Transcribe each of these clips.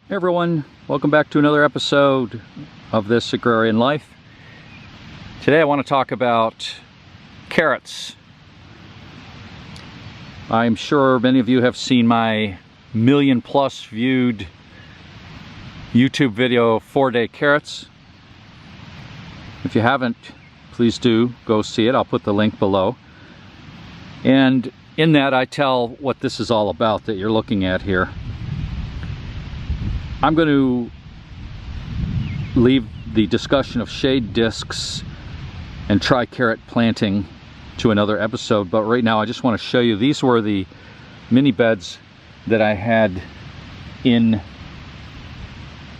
Hey everyone, welcome back to another episode of This Agrarian Life. Today I want to talk about carrots. I'm sure many of you have seen my million-plus viewed YouTube video, 4-Day Carrots. If you haven't, please do go see it. I'll put the link below. And in that I tell what this is all about that you're looking at here. I'm going to leave the discussion of shade discs and tri-carrot planting to another episode, but right now I just want to show you, these were the mini beds that I had in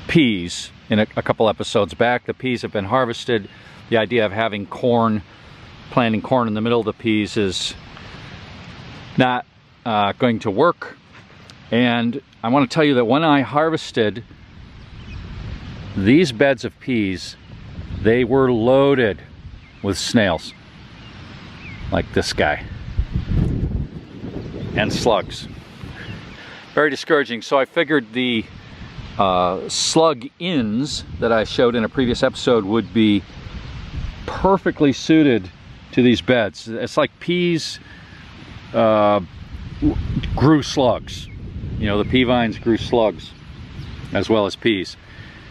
peas in a couple episodes back. The peas have been harvested. The idea of having corn, planting corn in the middle of the peas is not going to work. And I want to tell you that when I harvested these beds of peas, they were loaded with snails, like this guy, and slugs. Very discouraging. So I figured the Slug Inns that I showed in a previous episode would be perfectly suited to these beds. It's like peas grew slugs. You know, the pea vines grew slugs as well as peas.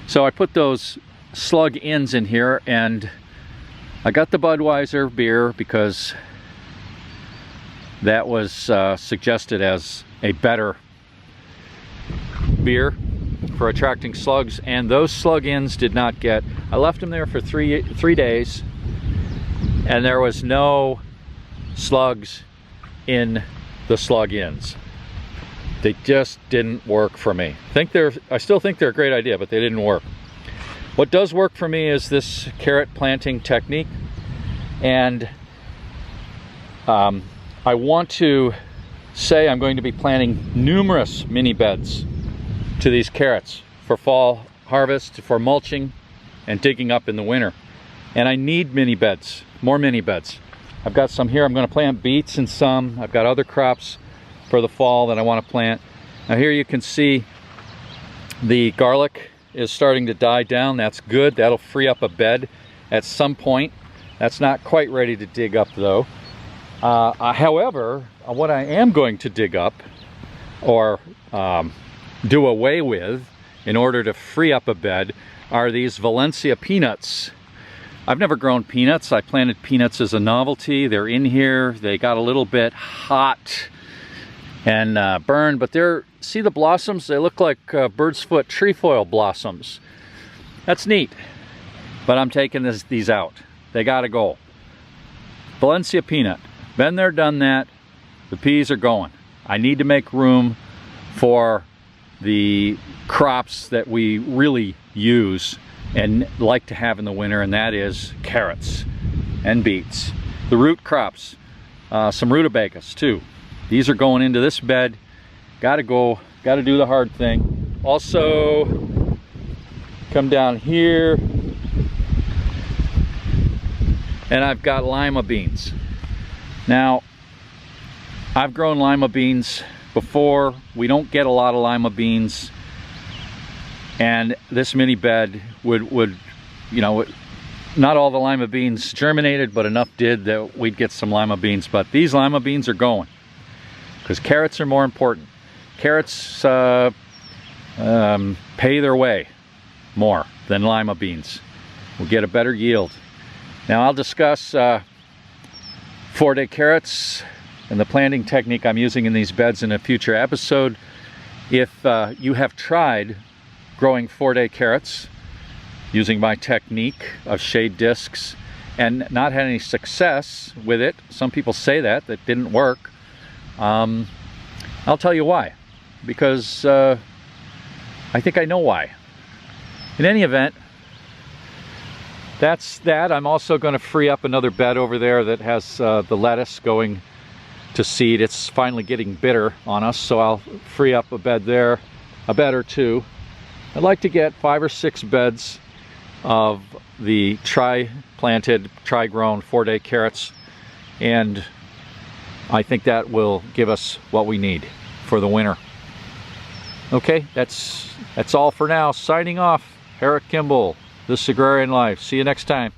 So I put those Slug Inns in here, and I got the Budweiser beer because that was suggested as a better beer for attracting slugs, and those Slug Inns did not get, I left them there for three days, and there was no slugs in the Slug Inns. They just didn't work for me. I still think they're a great idea, but they didn't work. What does work for me is this carrot planting technique, and I want to say I'm going to be planting numerous mini beds to these carrots for fall harvest, for mulching and digging up in the winter. And I need mini beds, more mini beds. I've got some here. I'm going to plant beets and some. I've got other crops for the fall that I want to plant. Now here you can see the garlic is starting to die down. That's good. That'll free up a bed at some point. That's not quite ready to dig up though. However, what I am going to dig up or do away with in order to free up a bed are these Valencia peanuts. I've never grown peanuts. I planted peanuts as a novelty. They're in here. They got a little bit hot and burned, but see the blossoms? They look like bird's foot trefoil blossoms. That's neat, but I'm taking these out. They gotta go. Valencia peanut, been there, done that. The peas are going. I need to make room for the crops that we really use and like to have in the winter, and that is carrots and beets. The root crops, some rutabagas too. These are going into this bed. Gotta go, gotta do the hard thing. Also, come down here, and I've got lima beans. Now, I've grown lima beans before. We don't get a lot of lima beans, and this mini bed would, you know, not all the lima beans germinated, but enough did that we'd get some lima beans. But these lima beans are going, because carrots are more important. Carrots pay their way more than lima beans. We'll get a better yield. Now I'll discuss 4-day carrots and the planting technique I'm using in these beds in a future episode. If you have tried growing 4-day carrots using my technique of shade discs and not had any success with it, some people say that didn't work, I'll tell you why, because I think I know why. In any event, that's that. I'm also going to free up another bed over there that has the lettuce going to seed. It's finally getting bitter on us, so I'll free up a bed there, a bed or two. I'd like to get 5 or 6 beds of the tri-planted, tri-grown 4-day carrots, and I think that will give us what we need for the winter. Okay, that's all for now. Signing off, Herrick Kimball, This Agrarian Life. See you next time.